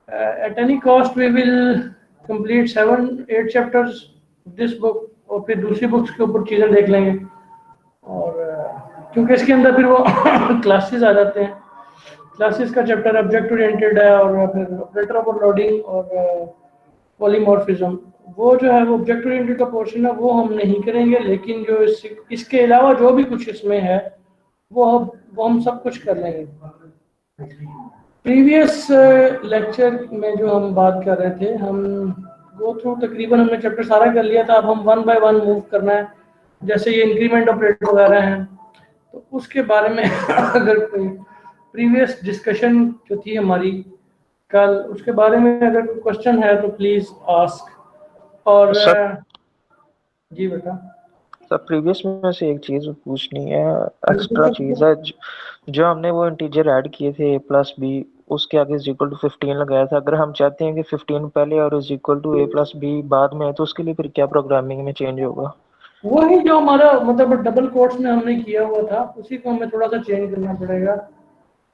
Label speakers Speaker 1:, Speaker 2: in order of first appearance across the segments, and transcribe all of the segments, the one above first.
Speaker 1: At any cost we will complete 7-8 chapters this book, और फिर दूसरी बुक्स के ऊपर चीज़ें देख लेंगे। और क्योंकि इसके अंदर फिर वो क्लासेस आ जाते हैं, क्लासेस का चैप्टर ऑब्जेक्ट ओरिएंटेड है, और फिर ऑपरेटर ओवरलोडिंग और पॉलीमॉर्फिज्म, वो जो है वो ऑब्जेक्ट ओरिएंटेड का पोर्शन है, वो हम नहीं करेंगे। लेकिन जो इसके अलावा जो भी कुछ इसमें है वो हम सब कुछ कर लेंगे। प्रीवियस लेक्चर में जो हम बात कर रहे थे, हम गो थ्रू तकरीबन हमने चैप्टर सारा कर लिया था। अब हम 1 बाय 1 मूव करना है। जैसे ये इंक्रीमेंट ऑपरेटर वगैरह हैं, तो उसके बारे में अगर कोई प्रीवियस डिस्कशन जो थी हमारी कल, उसके बारे में अगर कोई क्वेश्चन है तो प्लीज आस्क। और जी बेटा।
Speaker 2: सर प्रीवियस में से एक चीज पूछनी है, एक्स्ट्रा चीज है। जो हमने वो इंटीजर ऐड किए थे a+b, उसके आगे इज इक्वल टू 15 लगाया था। अगर हम चाहते हैं कि 15 पहले और इज इक्वल टू a+b बाद में है, तो उसके लिए फिर क्या प्रोग्रामिंग में चेंज होगा?
Speaker 1: वही जो हमारा मतलब डबल कोट्स में हमने किया हुआ था, उसी को हमें थोड़ा सा चेंज करना पड़ेगा।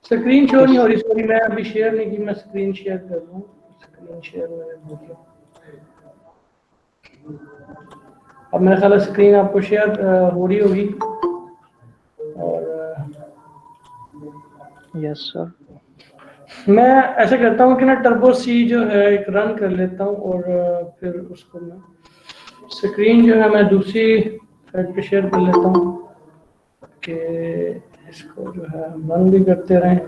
Speaker 1: स्क्रीन शो नहीं हो रही, सॉरी, मैं अभी शेयर नहीं की, मैं स्क्रीन शेयर कर दूं। स्क्रीन शेयर में अब मेरा ख्याल स्क्रीन आपको शेयर हो रही होगी। और
Speaker 2: यस सर,
Speaker 1: मैं ऐसा करता हूँ कि ना टर्बो सी जो है एक रन कर लेता हूँ, और फिर उसको मैं स्क्रीन जो है मैं दूसरी साइड पे शेयर कर लेता हूँ कि इसको जो है रन भी करते रहें।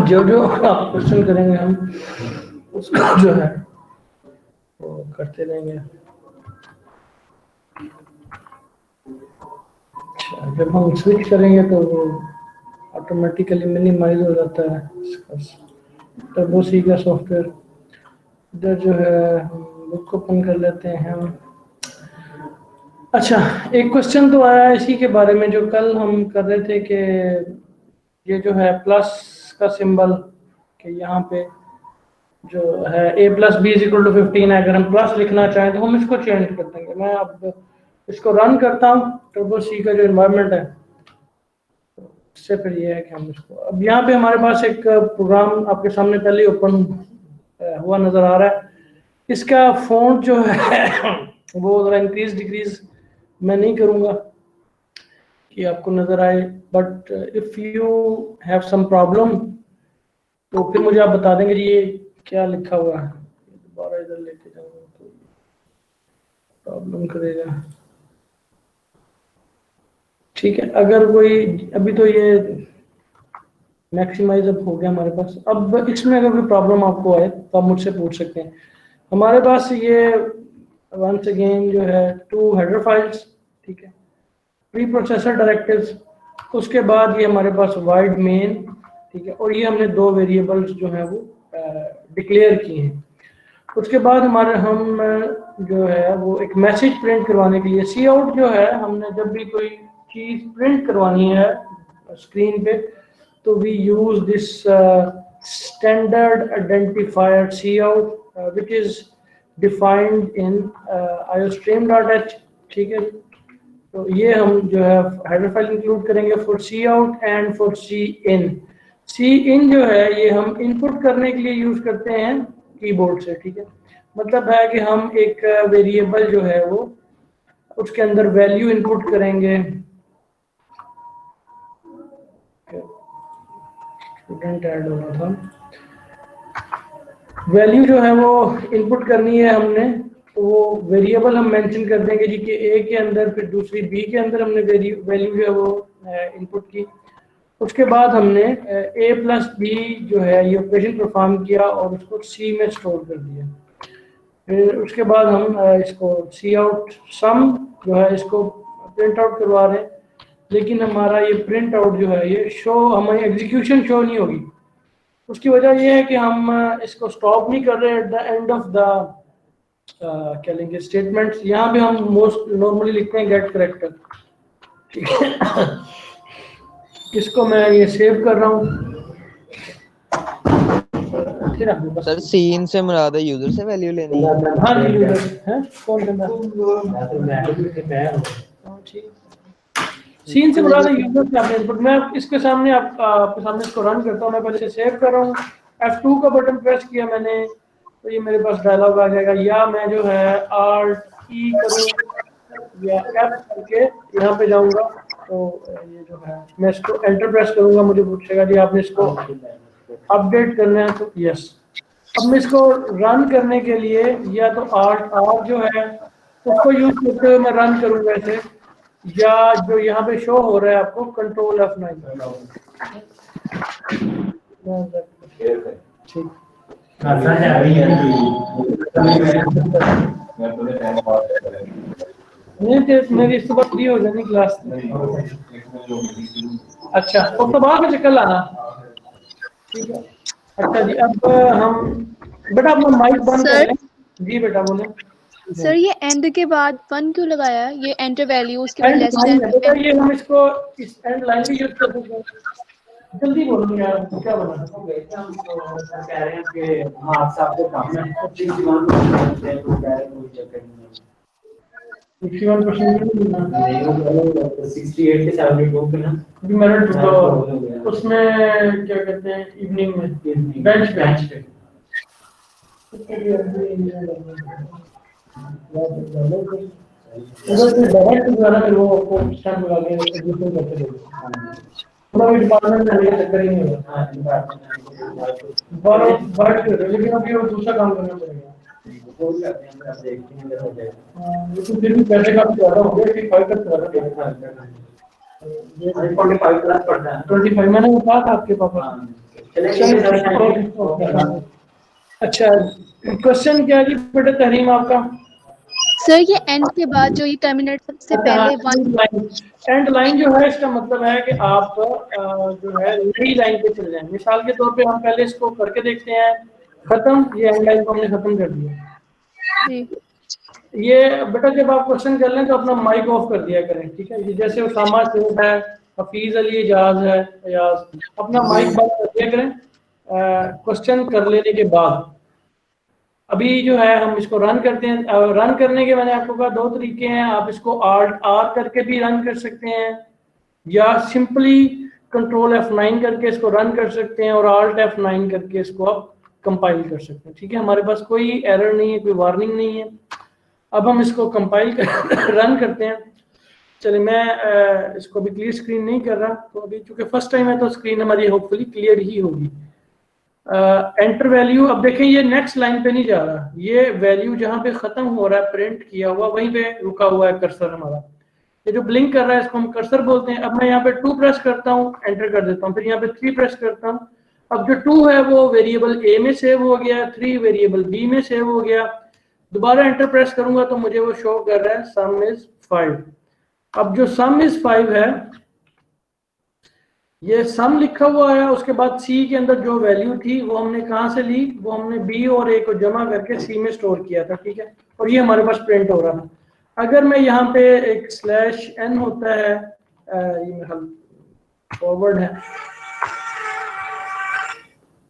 Speaker 1: जो जो आप क्वेश्चन करेंगे हम उसको जो है वो करते रहेंगे। अच्छा, जब हम स्विच करेंगे तो वो ऑटोमेटिकली मिनिमाइज हो जाता है इसका टर्बो सी का सॉफ्टवेयर। इधर जो है हम बुक ओपन कर लेते हैं हम। अच्छा, एक क्वेश्चन तो आया इसी के बारे में जो कल हम कर रहे थे कि ये जो है प्लस का सिंबल, कि यहाँ पे जो है a+b = 15 है, अगर हम प्लस लिखना चाहें तो हम इसको चेंज कर देंगे। मैं अब इसको रन करता हूँ, टर्बो सी का जो इन्वायरमेंट है, इससे फिर ये है कि हम इसको अब यहाँ पे हमारे पास एक प्रोग्राम आपके सामने पहले ओपन हुआ नजर आ रहा है। इसका फॉन्ट जो है वो जरा इंक्रीज डिक्रीज मैं नहीं करूँगा कि आपको नजर आए, but if you have some problem तो फिर मुझे आप बता देंगे जी ये क्या लिखा हुआ है। दोबारा इधर लेके जाऊंगा तो प्रॉब्लम करेगा। ठीक है, अगर कोई अभी तो ये मैक्सिमाइज अब हो गया हमारे पास। अब इसमें अगर कोई प्रॉब्लम आपको आए तो आप मुझसे पूछ सकते हैं। हमारे पास ये वंस अगेन जो है 2 हेडर फाइल्स, ठीक है, प्री प्रोसेसर डायरेक्टिव्स, उसके बाद ये हमारे पास वाइड मेन, ठीक है, और ये हमने 2 वेरिएबल्स जो है वो डिक्लेयर किए हैं। उसके बाद हमारे हम जो है वो एक मैसेज प्रिंट करवाने के लिए सी आउट जो है, हमने जब भी कोई चीज़ प्रिंट करवानी है स्क्रीन पे तो we use this standard identifier C out which is defined in iostream.h, ठीक है। तो ये हम जो है हेडर फाइल इंक्लूड करेंगे for C out and for C in. C in जो है ये हम इनपुट करने के लिए यूज करते हैं कीबोर्ड से, ठीक है। मतलब है कि हम एक वेरिएबल जो है वो उसके अंदर वैल्यू इनपुट करेंगे। स्टूडेंट ऐड होना था, वैल्यू जो है वो इनपुट करनी है हमने, तो वो वेरिएबल हम मेंशन कर देंगे जी कि ए के अंदर, फिर दूसरी बी के अंदर हमने वैल्यू जो है वो इनपुट की। उसके बाद हमने a+b जो है ये ऑपरेशन परफॉर्म किया और उसको सी में स्टोर कर दिया। फिर उसके बाद हम इसको सी आउट सम जो है इसको प्रिंट आउट करवा रहे हैं, लेकिन हमारा ये प्रिंट आउट जो है ये शो, हमारी एग्जीक्यूशन शो नहीं होगी। उसकी वजह ये है कि हम इसको स्टॉप नहीं कर रहे at the end of the क्या लेंगे स्टेटमेंट्स। यहाँ पे हम मोस्ट नॉर्मली लिखते हैं गेट करेक्टर, ठीक है। इसको मैं ये सेव कर रहा हूँ।
Speaker 3: सर सीन से मुराद है यूजर से वैल्यू लेनी है।
Speaker 1: हाँ यूजर है, कौन करना है? ठीक सीन से बुला रहे यूजर से आपने इनपुट, मैं इसके सामने आपके सामने इसको रन करता हूँ। मैं पहले से सेव कर रहा हूँ, F2 का बटन प्रेस किया मैंने तो ये मेरे पास डायलॉग आ जाएगा, या मैं जो है Alt E करूँ या F करके यहाँ पे जाऊँगा तो ये जो है मैं इसको एंटर प्रेस करूँगा, मुझे पूछेगा जी आपने इसको अपडेट करना है तो यस। अब मैं इसको रन करने के लिए या तो Alt R जो है उसको यूज करते हुए मैं रन करूँगा ऐसे, या जो यहाँ पे शो हो रहा है आपको कंट्रोल F9। ठीक नहीं तो मेरी इस बार फ्री हो जानी क्लास। अच्छा तो बाद में कल आना, ठीक है। अच्छा जी अब हम बेटा अपना माइक बंद कर लें। जी बेटा बोले।
Speaker 4: सर ये एंड के बाद 1 क्यों लगाया है? ये एंटर वैल्यू उसके बाद
Speaker 1: एंड
Speaker 4: लेस
Speaker 1: लाइन है बेटा,
Speaker 4: देन।
Speaker 1: ये हम इसको इस एंड लाइन भी यूज कर सकते हैं। जल्दी बोलो यार क्या बना
Speaker 5: हम तो सर कह रहे हैं कि मार्क्स आपको कम है तो 61% है तो कह रहे हैं कोई चक्कर नहीं है।
Speaker 1: 61%
Speaker 5: नहीं वो 68 के 72 पे ना
Speaker 1: अभी मैंने तो उसमें क्या कहते हैं इवनिंग में बेंच
Speaker 5: पे
Speaker 1: उधर से डायरेक्ट द्वारा फिर वो आपको स्टैंप लगा के एडमिशन करते रहेंगे। पूरा भी डिपार्टमेंट में लेके चक्कर ही नहीं होगा।
Speaker 5: हां डिपार्टमेंट
Speaker 1: बट लेकिन अभी वो दूसरा काम करना पड़ेगा।
Speaker 5: वो करते हैं आप देखते हैं अगर हो जाए।
Speaker 1: लेकिन फिर भी पैसे का ज्यादा हो गया कि 5 तक ज्यादा देगा।
Speaker 5: ये 45 प्लस पड़ता है
Speaker 1: 25 मैंने कहा था आपके पापा। अच्छा क्वेश्चन क्या है बेटा तहरीम आपका?
Speaker 4: सर ये एंड के बाद जो ये टर्मिनेट से पहले 1
Speaker 1: एंड लाइन जो है इसका मतलब है कि आप जो है नई लाइन पे चल जाएं। मिसाल के तौर पे हम पहले इसको करके देखते हैं, खत्म, ये एंड लाइन को हमने खत्म कर दिया।
Speaker 4: जी
Speaker 1: ये बेटा जब आप क्वेश्चन कर लें तो अपना माइक ऑफ कर दिया करें, ठीक है। जैसे उसामा शेख है, हफीज अली एजाज है, अयाज, अपना माइक बंद कर दिया करें क्वेश्चन कर लेने के बाद। अभी जो है हम इसको रन करते हैं। रन करने के मैंने आपको कहा 2 तरीके हैं, आप इसको Alt R करके भी रन कर सकते हैं या सिंपली कंट्रोल F9 करके इसको रन कर सकते हैं और Alt F9 करके इसको आप कंपाइल कर सकते हैं, ठीक है। हमारे पास कोई एरर नहीं है, कोई वार्निंग नहीं है। अब हम इसको कंपाइल कर रन करते हैं। चलिए मैं इसको अभी क्लियर स्क्रीन नहीं कर रहा, तो अभी चूंकि फर्स्ट टाइम है तो स्क्रीन हमारी होपफुली क्लियर ही होगी। एंटर वैल्यू, अब देखें ये नेक्स्ट लाइन पे नहीं जा रहा, ये वैल्यू जहाँ पे खत्म हो रहा है प्रिंट किया हुआ वहीं पे रुका हुआ है कर्सर हमारा। ये जो ब्लिंक कर रहा है इसको हम कर्सर बोलते हैं। अब मैं यहाँ पे 2 प्रेस करता हूँ, एंटर कर देता हूँ, फिर यहाँ पे 3 प्रेस करता हूँ। अब जो 2 है वो वेरिएबल ए में सेव हो गया, 3 वेरिएबल बी में सेव हो गया। दोबारा एंटर प्रेस करूंगा तो मुझे वो शो कर रहा है सम इज 5। अब जो सम इज 5 है, ये सम लिखा हुआ है, उसके बाद सी के अंदर जो वैल्यू थी वो हमने कहाँ से ली, वो हमने बी और ए को जमा करके सी में स्टोर किया था, ठीक है। और ये हमारे पास प्रिंट हो रहा था। अगर मैं यहाँ पे एक /n होता है, ये मेरा फॉरवर्ड है,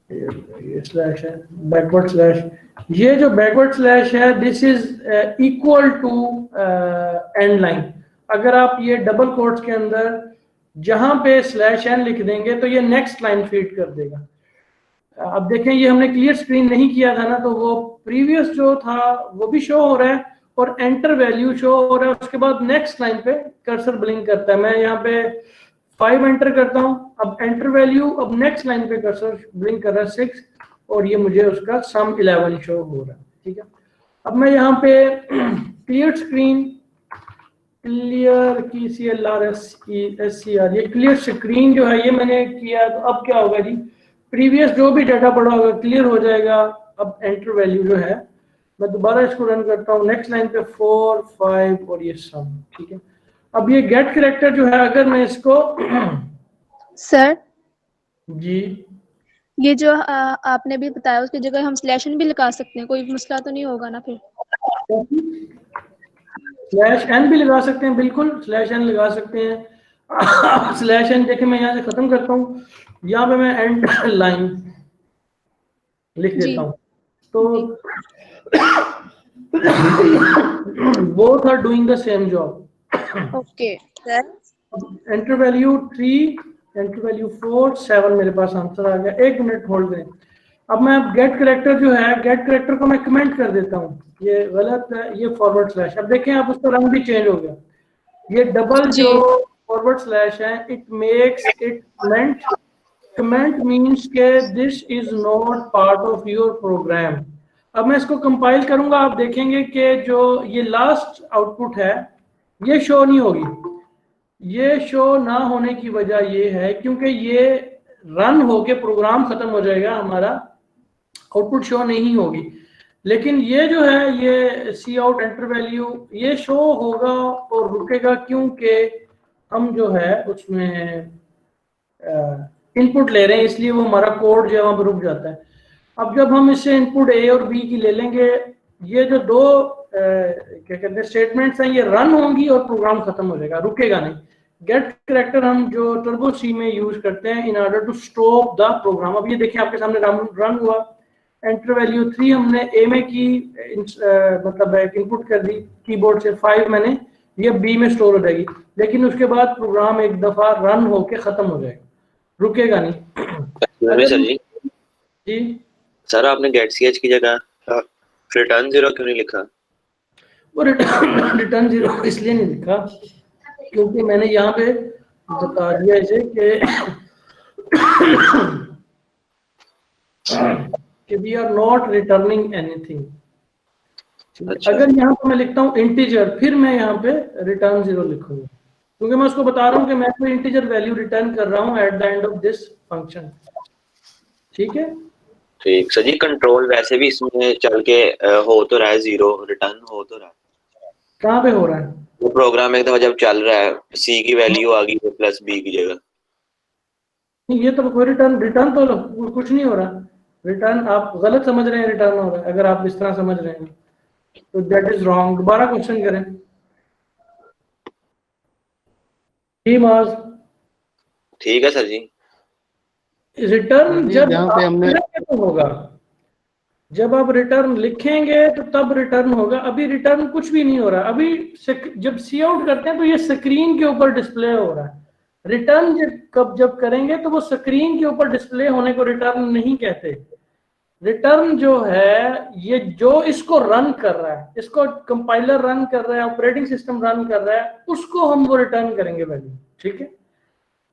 Speaker 1: ये स्लैश है, बैकवर्ड स्लैश, ये जो बैकवर्ड स्लैश है this is equal to end line. अगर आप ये डबल कोट्स के अंदर जहां पे /n लिख देंगे तो ये नेक्स्ट लाइन फीड कर देगा। अब देखें ये हमने क्लियर स्क्रीन नहीं किया था ना, तो वो प्रीवियस जो था वो भी शो हो रहा है और एंटर वैल्यू शो हो रहा है। उसके बाद नेक्स्ट लाइन पे कर्सर ब्लिंक करता है। मैं यहाँ पे 5 एंटर करता हूँ, अब एंटर वैल्यू, अब नेक्स्ट लाइन पे कर्सर ब्लिंक कर रहा है 6 और ये मुझे उसका सम 11 शो हो रहा है, ठीक है। अब मैं यहाँ पे क्लियर स्क्रीन, क्लियर की CLR ये क्लियर स्क्रीन जो है ये मैंने किया, तो अब क्या होगा जी, प्रीवियस जो भी डाटा पड़ा होगा क्लियर हो जाएगा। अब एंटर वैल्यू जो है मैं दोबारा इसको रन करता हूँ, नेक्स्ट लाइन पे 4 5 और ये सम, ठीक है। अब ये गेट कैरेक्टर जो है, अगर मैं इसको
Speaker 4: सर
Speaker 1: जी
Speaker 4: ये जो आपने भी बताया उसकी जगह हम /n भी लगा सकते हैं, कोई मसला तो नहीं होगा ना फिर?
Speaker 1: /n भी लगा सकते हैं, बिल्कुल /n लगा सकते हैं। /n देखें मैं यहाँ से खत्म करता हूँ, यहाँ पे मैं एंड लाइन लिख देता हूँ, तो both are doing the same job.
Speaker 4: Okay sir
Speaker 1: enter value 3, enter value 4, 7 मेरे पास आंसर आ गया। 1 मिनट होल्ड करें। अब मैं गेट करेक्टर जो है, गेट करेक्टर को मैं कमेंट कर देता हूँ, ये गलत है, ये फॉरवर्ड स्लैश। अब देखें आप उसका रंग भी चेंज हो गया। ये डबल
Speaker 4: जी।
Speaker 1: जो फॉरवर्ड स्लैश है, it makes it comment. Comment means के this is not part of your program. अब मैं इसको कंपाइल करूंगा, आप देखेंगे कि जो ये लास्ट आउटपुट है ये शो नहीं होगी। ये शो ना होने की वजह ये है क्योंकि ये रन होके प्रोग्राम खत्म हो जाएगा, हमारा आउटपुट शो नहीं होगी। लेकिन ये जो है, ये सी आउट एंटर वैल्यू, ये शो होगा और रुकेगा क्योंकि हम जो है उसमें इनपुट ले रहे हैं, इसलिए वो हमारा कोड जो है वहां पर रुक जाता है। अब जब हम इससे इनपुट ए और बी की ले लेंगे, ये जो दो क्या कहते हैं स्टेटमेंट्स हैं, ये रन होंगी और प्रोग्राम खत्म हो जाएगा, रुकेगा नहीं। गेट करेक्टर हम जो टर्बो सी में यूज करते हैं in order to stop the program. अब ये देखिए आपके सामने रन हुआ। एंटर वैल्यू 3 हमने ए में की, मतलब एक इनपुट कर दी कीबोर्ड से, 5 मैंने, ये बी में स्टोर हो जाएगी। लेकिन उसके बाद प्रोग्राम एक दफा रन होके खत्म हो जाएगा, रुकेगा नहीं।
Speaker 6: सर जी
Speaker 1: जी
Speaker 6: सर, आपने गेट ch की जगह रिटर्न 0 क्यों नहीं लिखा?
Speaker 1: वो रिटर्न 0 इसलिए नहीं लिखा क्योंकि मैंने यहाँ पे बता दिया इसे कि we are not returning anything.
Speaker 6: अच्छा।
Speaker 1: अगर यहाँ पे मैं लिखता हूँ इंटीजर, फिर मैं यहाँ पे रिटर्न 0 लिखूंगा क्योंकि मैं उसको बता रहा हूँ कि मैं कोई इंटीजर वैल्यू रिटर्न कर रहा हूँ at the end of this function. ठीक है,
Speaker 6: ठीक सर जी। कंट्रोल वैसे भी इसमें चल के हो तो रहा है, 0 रिटर्न हो तो रहा है।
Speaker 1: कहाँ पे हो रहा है
Speaker 6: वो प्रोग्राम एक दफा जब चल रहा है, सी की वैल्यू आ गई प्लस बी की जगह।
Speaker 1: ये तो कोई रिटर्न तो कुछ नहीं हो रहा। रिटर्न आप गलत समझ रहे हैं, रिटर्न हो रहा है। अगर आप इस तरह समझ रहे हैं तो दैट इज रॉन्ग। दोबारा क्वेश्चन करें। जी माज,
Speaker 6: ठीक है सर जी।
Speaker 1: रिटर्न जब
Speaker 7: यहाँ पे हमने
Speaker 1: तो होगा, जब आप रिटर्न लिखेंगे तो तब रिटर्न होगा। अभी रिटर्न कुछ भी नहीं हो रहा। अभी जब सी आउट करते हैं तो ये स्क्रीन के ऊपर डिस्प्ले हो रहा है। रिटर्न जब करेंगे तो वो स्क्रीन के ऊपर डिस्प्ले होने को रिटर्न नहीं कहते। रिटर्न जो है, ये जो इसको रन कर रहा है, इसको कंपाइलर रन कर रहा है, ऑपरेटिंग सिस्टम रन कर रहा है, उसको हम वो रिटर्न करेंगे वैल्यू। ठीक है,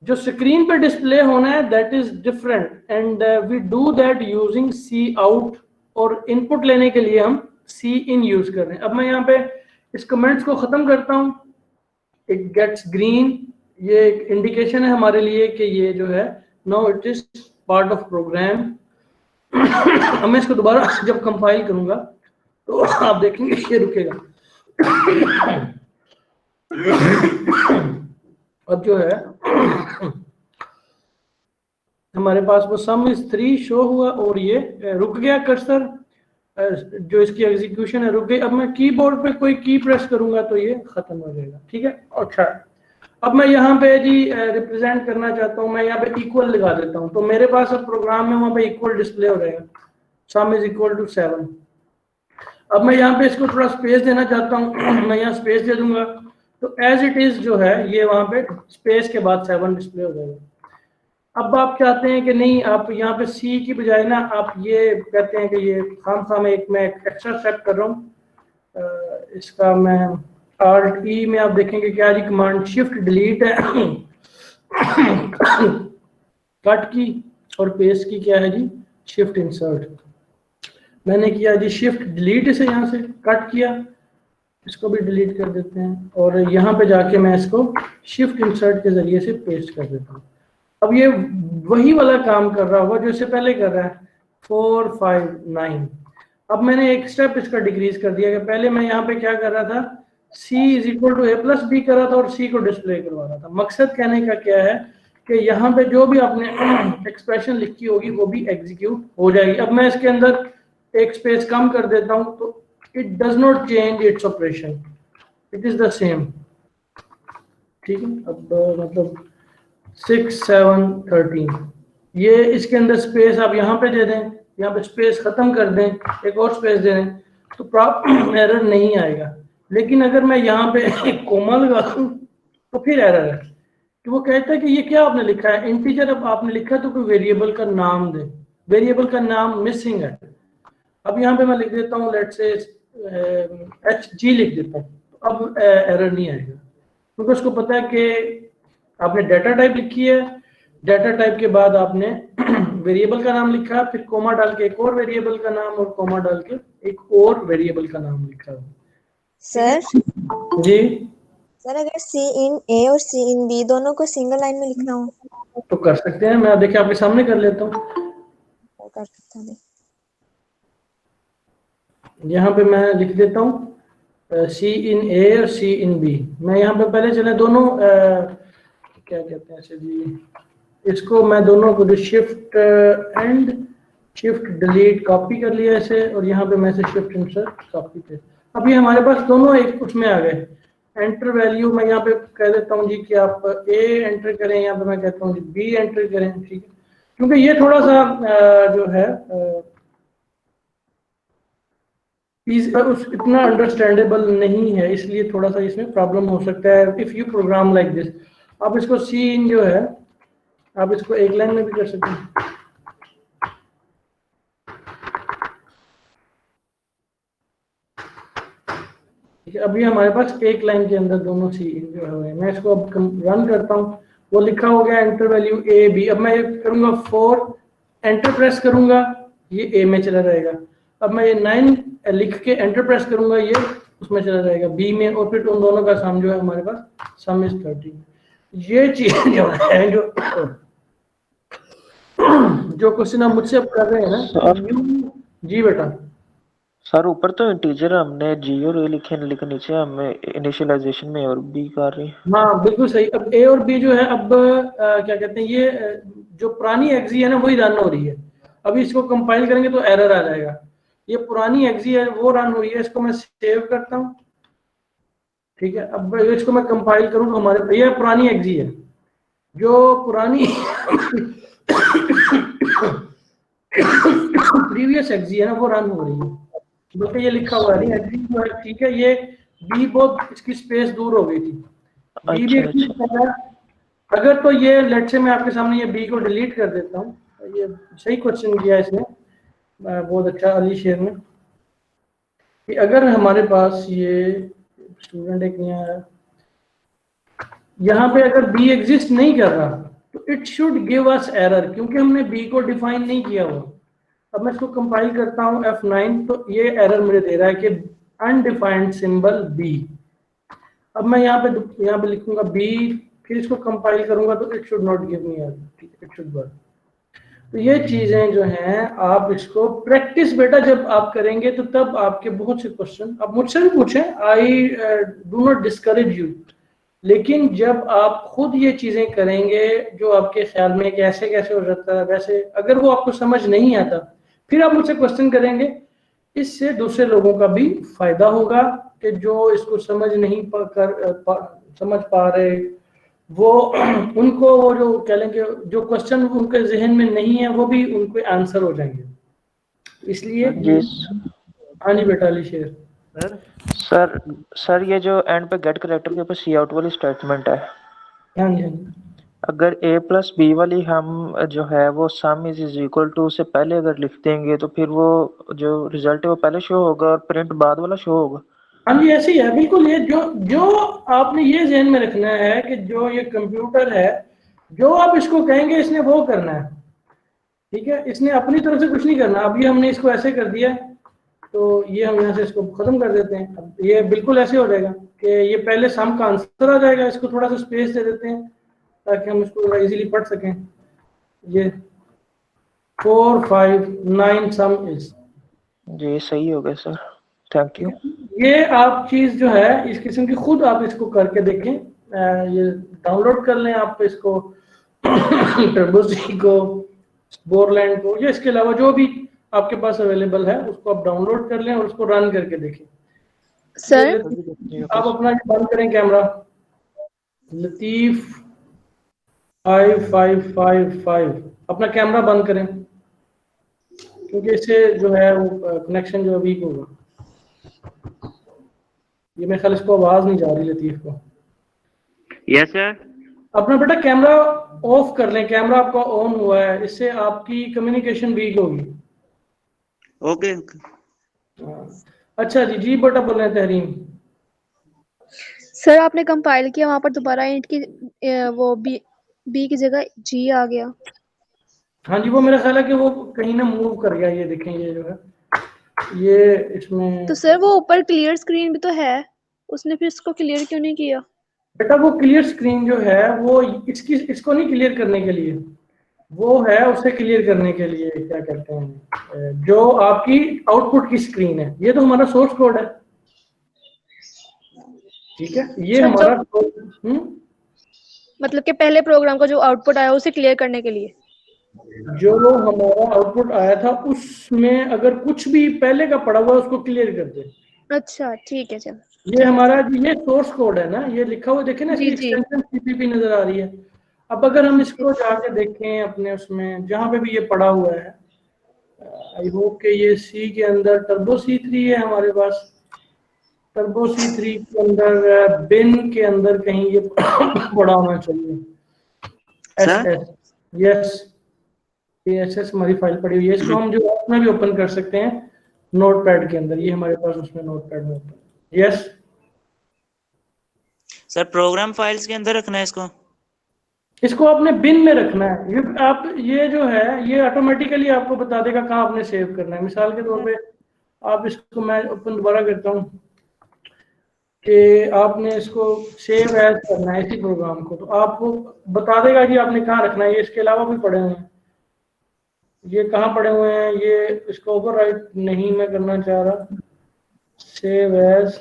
Speaker 1: जो स्क्रीन पे डिस्प्ले होना है that is different and we do that using cout, और इनपुट लेने के लिए हम सी इन यूज कर रहे हैं। अब मैं यहाँ पे इस कमेंट्स को खत्म करता हूँ। इट गेट्स ग्रीन, ये एक इंडिकेशन है हमारे लिए कि ये जो है no it is part of program. अब मैं इसको दोबारा जब कंपाइल करूंगा तो आप देखेंगे ये रुकेगा। अब जो है हमारे पास वो सम इज 3 शो हुआ और ये रुक गया। कर्सर जो इसकी एग्जीक्यूशन है रुक गई। अब मैं कीबोर्ड पे कोई की प्रेस करूंगा तो ये खत्म हो जाएगा। ठीक है, अच्छा अब मैं यहाँ पे जी रिप्रेजेंट करना चाहता हूँ, मैं यहाँ पे इक्वल लगा देता हूँ तो मेरे पास अब प्रोग्राम में वहाँ पे इक्वल डिस्प्ले हो जाएगा, सम इज इक्वल टू 7। अब मैं यहाँ पे इसको थोड़ा स्पेस देना चाहता हूँ, मैं यहाँ स्पेस दे दूंगा तो एज इट इज जो है ये वहाँ पे स्पेस के बाद 7 डिस्प्ले हो जाएगा। अब आप चाहते हैं कि नहीं, आप यहाँ पे सी की बजाय ना आप ये कहते हैं कि ये खामखा में मैं एक एक्स्ट्रा स्टेप कर रहा हूँ। इसका मैं Alt E में आप देखेंगे क्या जी, कमांड शिफ्ट डिलीट है कट की, और पेस्ट की क्या है जी, शिफ्ट इंसर्ट। मैंने किया जी शिफ्ट डिलीट, इसे यहाँ से कट किया, इसको भी डिलीट कर देते हैं और यहाँ पे जाके मैं इसको शिफ्ट इंसर्ट के जरिए से पेस्ट कर देता हूँ। अब ये वही वाला काम कर रहा होगा जो इससे पहले कर रहा है, 4 5 9। अब मैंने एक स्टेप इसका डिक्रीज कर दिया कि पहले मैं यहाँ पे क्या कर रहा था, C is equal to A+B कर रहा था और C को डिस्प्ले करवा रहा था। मकसद कहने का क्या है कि यहाँ पे जो भी आपने एक्सप्रेशन लिखी होगी वो भी एग्जीक्यूट हो जाएगी। अब मैं इसके अंदर एक स्पेस कम कर देता हूँ तो it does not change its operation, it is the same. ठीक है, अब मतलब 6 7 13 ये इसके अंदर स्पेस आप यहाँ पे दे दें, यहाँ पे स्पेस खत्म कर दें, एक और स्पेस दे दें तो एरर नहीं आएगा। लेकिन अगर मैं यहाँ पे एक कोमा लगा दूं तो फिर एरर है। तो वो कहता है कि ये क्या आपने लिखा है इंटीजर, अब आपने लिखा है तो कोई वेरिएबल का नाम दे, वेरिएबल का नाम मिसिंग है। अब यहाँ पे मैं लिख देता हूँ लेट्स से HG लिख देता हूँ, अब एरर नहीं आएगा क्योंकि उसको पता है कि आपने डाटा टाइप लिखी है, डाटा टाइप के बाद आपने वेरिएबल का नाम लिखा, फिर कोमा डाल के एक और वेरिएबल का नाम और कोमा डाल के एक और वेरिएबल का नाम लिखा है।
Speaker 7: सर
Speaker 1: जी
Speaker 7: सर अगर सी इन ए और सी इन बी दोनों को सिंगल लाइन में लिखना हो
Speaker 1: तो कर सकते हैं, मैं देखिए आपके सामने कर लेता हूँ।
Speaker 7: तो कर सकते हैं।
Speaker 1: यहाँ पे मैं लिख देता हूँ सी इन ए और सी इन बी। मैं यहाँ पे पहले चले दोनों क्या कहते हैं इसे जी, इसको मैं दोनों को जो shift and shift delete copy कर लिया इसे, और यहाँ पे मैं इसे शिफ्ट इंसर्ट कॉपी कर। अब ये हमारे पास दोनों एक उसमें आ गए। एंटर वैल्यू मैं यहाँ पे कह देता हूँ जी कि आप ए एंटर करें, यहाँ पे मैं कहता हूँ जी बी एंटर करें, ठीक है, क्योंकि ये थोड़ा सा जो है इतना अंडरस्टैंडेबल नहीं है, इसलिए थोड़ा सा इसमें प्रॉब्लम हो सकता है if you program like this. आप इसको सी इन जो है आप इसको एक लाइन में भी कर सकते हैं। अभी हमारे पास एक लाइन के अंदर दोनों सी इन जो है, मैं इसको अब रन करता हूँ, वो लिखा हो गया एंटर वैल्यू ए बी। अब मैं करूंगा 4 एंटर प्रेस करूंगा, ये ए में चला जाएगा। अब मैं ये 9 लिख के एंटर प्रेस करूंगा, ये उसमें चला जाएगा बी में, और फिर उन दोनों का सम जो है हमारे पास सम इज 13। ये चीज जो है जो क्वेश्चन आप मुझसे अब कर रहे हैं ना जी बेटा।
Speaker 2: सर ऊपर तो इंटीजर हमने जी और ए लिखे, लेकिन नीचे हमें इनिशियलाइजेशन में और बी कर रही है।
Speaker 1: हाँ बिल्कुल सही। अब ए और बी जो है अब क्या कहते हैं, ये जो पुरानी एक्जी है ना वही रन हो रही है। अभी इसको कंपाइल करेंगे तो एरर आ जाएगा। ये पुरानी एक्जी है वो रन हो रही है, इसको मैं सेव करता हूँ, ठीक है। अब इसको मैं कंपाइल करूँ तो हमारे ये पुरानी एक्जी है, जो पुरानी प्रीवियस एक्जी है ना वो रन हो रही है, बल्कि ये लिखा हुआ नहीं एक्जी जो है, ठीक है। ये बी बहुत इसकी स्पेस दूर हो गई थी, बी भी
Speaker 2: अच्छा।
Speaker 1: अगर तो ये लेट से मैं आपके सामने ये बी को डिलीट कर देता हूँ। ये सही क्वेश्चन किया इसने, बहुत अच्छा अली शेर ने, कि अगर हमारे पास ये स्टूडेंट एक नहीं आया, यहाँ पे अगर बी एग्जिस्ट नहीं कर रहा तो it should give us error, क्योंकि हमने बी को डिफाइन नहीं किया हुआ। अब मैं इसको कंपाइल करता हूँ F9, तो ये एरर मुझे दे रहा है कि अनडिफाइंड सिंबल बी। अब मैं यहाँ पे लिखूंगा बी, फिर इसको कंपाइल करूंगा तो it should not give me error, it should work. तो ये चीजें जो हैं आप इसको प्रैक्टिस बेटा जब आप करेंगे तो तब आपके बहुत से क्वेश्चन आप मुझसे भी पूछें, I do not discourage you, लेकिन जब आप खुद ये चीजें करेंगे जो आपके ख्याल में कि ऐसे कैसे हो जाता है, वैसे अगर वो आपको समझ नहीं आता फिर आप मुझसे क्वेश्चन करेंगे, इससे दूसरे लोगों का भी फायदा होगा कि जो इसको समझ नहीं समझ पा रहे वो उनको वो जो कह लेंगे जो क्वेश्चन उनके जहन में नहीं है वो भी उनको आंसर हो जाएंगे। इसलिए हाँ जी बेटा अली शेर।
Speaker 2: सर ये जो एंड पे गेट करेक्टर के ऊपर सी आउट वाली स्टेटमेंट है,
Speaker 1: हाँ जी हाँ जी,
Speaker 2: अगर a प्लस बी वाली हम जो है वो सम इज इक्वल टू से पहले अगर लिख देंगे तो फिर वो जो रिजल्ट है वो पहले शो होगा और प्रिंट बाद वाला शो होगा।
Speaker 1: हाँ जी ऐसे ही है बिल्कुल। ये जो आपने ये ध्यान में रखना है कि जो ये कंप्यूटर है जो आप इसको कहेंगे इसने वो करना है, ठीक है, इसने अपनी तरफ से कुछ नहीं करना। अभी हमने इसको ऐसे कर दिया तो ये हम यहाँ से इसको खत्म कर देते हैं। अब ये बिल्कुल ऐसे हो जाएगा कि ये पहले सम का आंसर आ जाएगा, इसको थोड़ा सा स्पेस दे देते हैं ताकि हम इसको इजीली पढ़ सकें। ये 4 5 9 सम इज
Speaker 2: जी सही हो गया सर, थैंक यू।
Speaker 1: ये आप चीज जो है इस किस्म की खुद आप इसको करके देखें, ये डाउनलोड कर लें आप इसको टर्बोजी को, बोरलैंड को, या इसके अलावा जो भी आपके पास अवेलेबल है उसको आप डाउनलोड कर लें और उसको रन करके देखें।
Speaker 4: सर
Speaker 1: आप अपना बंद करें कैमरा, लतीफ 5555 अपना कैमरा बंद करें क्योंकि इससे जो है वो कनेक्शन जो वीक होगा। ये मेरे ख्याल इसको आवाज नहीं जा रही लतीफ को।
Speaker 6: Yes sir.
Speaker 1: अपना बेटा कैमरा ऑफ कर लें, कैमरा आपका ऑन हुआ है, इससे आपकी कम्युनिकेशन वीक होगी।
Speaker 8: ओके
Speaker 1: अच्छा जी, जी बेटा बोल रहे हैं तहरीम।
Speaker 4: सर आपने कंपाइल किया, वहां पर दोबारा इंट की वो बी की जगह जी आ गया।
Speaker 1: हाँ जी, वो मेरा ख्याल है कि वो कहीं ना मूव कर गया। ये देखें, ये जो है ये इसमें
Speaker 4: तो सर वो ऊपर क्लियर स्क्रीन भी तो है, उसने फिर इसको क्लियर क्यों नहीं किया?
Speaker 1: बेटा वो क्लियर स्क्रीन जो है वो इसको नहीं क्लियर करने के लिए, वो है उसे क्लियर करने के लिए क्या कहते हैं, जो आपकी आउटपुट की स्क्रीन है। ये तो हमारा सोर्स कोड है, ठीक है, ये
Speaker 4: सर,
Speaker 1: हमारा
Speaker 4: मतलब कि पहले प्रोग्राम का जो आउटपुट आया उसे क्लियर करने के लिए।
Speaker 1: जो हमारा आउटपुट आया था उसमें अगर कुछ भी पहले का पड़ा हुआ है उसको क्लियर कर दे।
Speaker 4: अच्छा ठीक है, चलो।
Speaker 1: ये हमारा ये सोर्स कोड है ना, ये लिखा हुआ देखें ना,
Speaker 4: जी,
Speaker 1: इसकी
Speaker 4: जी।
Speaker 1: एक्सटेंशन सीपीपी नजर आ रही है। अब अगर हम इसको जाके देखें अपने उसमें जहां पे भी ये पड़ा हुआ है, आई होप कि ये सी के अंदर टर्बो C3 है हमारे पास। टर्बो C3 के अंदर बिन के अंदर कहीं ये पड़ा होना चाहिए। SS, यस, ये SS हमारी फाइल पड़ी हुई है। इसको हम जो उसमें भी ओपन कर सकते हैं नोटपैड के अंदर, ये हमारे पास उसमें नोटपैड में open. Yes
Speaker 8: sir, program files के अंदर रखना है इसको?
Speaker 1: इसको आपने बिन में रखना है। ये आप ये जो है ये ऑटोमेटिकली आपको बता देगा कहाँ आपने सेव करना है। मिसाल के तौर पे आप इसको, मैं ओपन दोबारा करता हूँ कि आपने इसको सेव एज करना है इसी प्रोग्राम को, तो आपको बता देगा कि आपने कहाँ रखना है। ये इसके अलावा भी पड़े हुए हैं, ये कहाँ पड़े हुए हैं, ये इसको ओवरराइट नहीं मैं करना चाह रहा, सेव एज।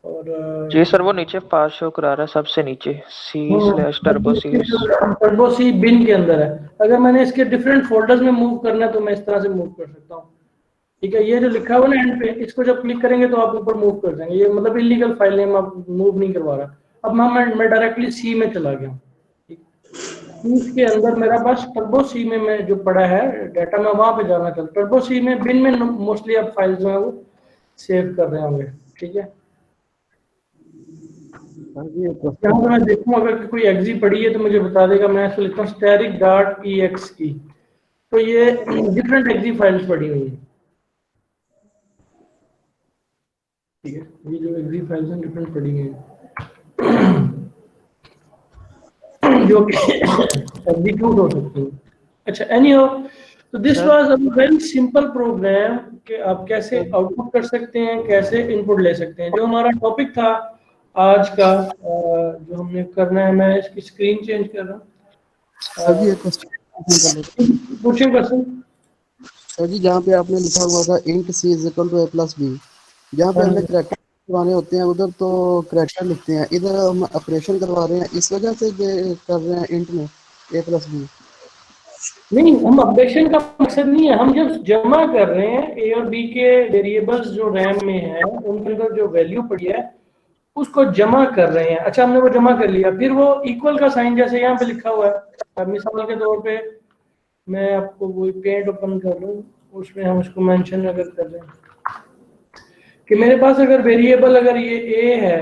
Speaker 1: और
Speaker 2: जी सर, वो नीचे पास शो करा रहा है सबसे नीचे C/turbo C।
Speaker 1: टर्बो सी बिन के अंदर है। अगर मैंने इसके डिफरेंट फोल्डर्स में मूव करना है तो मैं इस तरह से मूव कर सकता हूँ, ठीक है। ये जो लिखा हुआ ना एंड पे, इसको जब क्लिक करेंगे तो आप ऊपर मूव कर जाएंगे। ये मतलब इलीगल फाइल नेम आप मूव नहीं करवा रहा। अब मैं डायरेक्टली सी में चला गया हूँ, इसके अंदर मेरा पास टर्बो सी में मैं जो पड़ा है डाटा, मैं वहां पे जाना चाहता हूँ। टर्बो सी में बिन में मोस्टली आप फाइल जो है वो सेव कर रहे होंगे, ठीक है। यहाँ पे मैं देखूँ अगर कोई एग्जी पड़ी है तो मुझे बता देगा। मैं इसको लिखता हूँ static.exe, तो ये डिफरेंट एग्जी फाइल्स पड़ी हुई है, ठीक है। ये जो एग्जी फाइल्स हैं डिफरेंट पड़ी हुई हैं जो एग्जीक्यूट हो सकती हैं। अच्छा, एनीहाउ, तो this was a very simple program कि आप कैसे आउटपुट कर सकते हैं, कैसे इनपुट ले सकते हैं। जो हमारा टॉपिक था आज का, जो हमने करना है, मैं इसकी स्क्रीन चेंज कर रहा हूँ।
Speaker 9: सर जी एक क्वेश्चन
Speaker 1: पूछिए क्वेश्चन।
Speaker 9: सर जी, जहाँ पे आपने लिखा हुआ था int c = a+b, जहाँ पे हमें करैक्टर करवाने होते हैं उधर तो करैक्टर लिखते हैं, इधर हम ऑपरेशन करवा रहे हैं, इस वजह से ये कर रहे हैं int में a+b।
Speaker 1: नहीं, हम अपडेशन का मकसद नहीं है, हम जब जमा कर रहे हैं ए और बी के वेरिएबल्स जो रैम में है उनके अंदर जो वैल्यू पड़ी है उसको जमा कर रहे हैं। अच्छा, हमने वो जमा कर लिया, फिर वो इक्वल का साइन जैसे यहाँ पे लिखा हुआ है, मिसाल के तौर पे मैं आपको वो पेंट ओपन कर लूँ, उसमें हम उसको मेंशन अगर कर रहे हैं कि मेरे पास अगर वेरिएबल अगर ये ए है,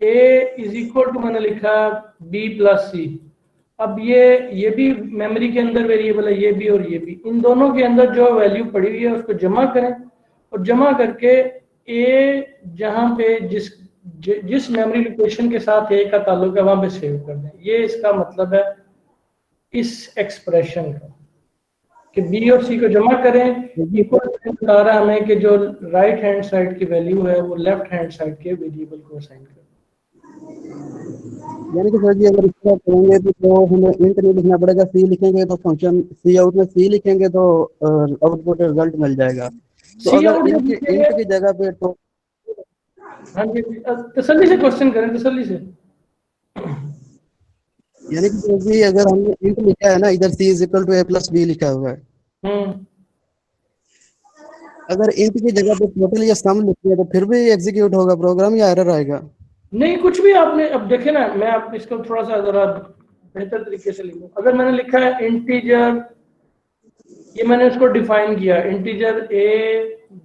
Speaker 1: a = मैंने लिखा b+c। अब ये भी मेमोरी के अंदर वेरिएबल है, ये भी और ये भी, इन दोनों के अंदर जो वैल्यू पड़ी हुई है उसको जमा करें और जमा करके ए जहां पे जिस मेमोरी लोकेशन के साथ ए का ताल्लुक है वहां पे सेव कर दें। ये इसका मतलब है इस एक्सप्रेशन का कि बी और सी को जमा करें। इक्वल बता रहा हमें कि जो राइट हैंड साइड की वैल्यू है वो लेफ्ट हैंड साइड के वेरिएबल को असाइन करें।
Speaker 9: यानी कि सर जी अगर इस तरह करेंगे तो हमें int नहीं लिखना पड़ेगा, c लिखेंगे तो फंक्शन cout में c लिखेंगे तो आउटपुट रिजल्ट मिल जाएगा। तो अगर int की जगह पे तो
Speaker 1: हाँ जी, तसल्ली से क्वेश्चन करें, तसल्ली से।
Speaker 9: यानी कि सर जी अगर हमने int लिखा है ना, इधर c = a+b लिखा हुआ है, अगर int की जगह पे टोटल या सम लिखिए तो फिर भी एग्जीक्यूट होगा प्रोग्राम या एरर आएगा?
Speaker 1: नहीं, कुछ भी आपने, अब देखे ना, मैं आप इसको थोड़ा सा जरा बेहतर तरीके से लिखूं। अगर मैंने लिखा है इंटीजर, ये मैंने उसको डिफाइन किया इंटीजर a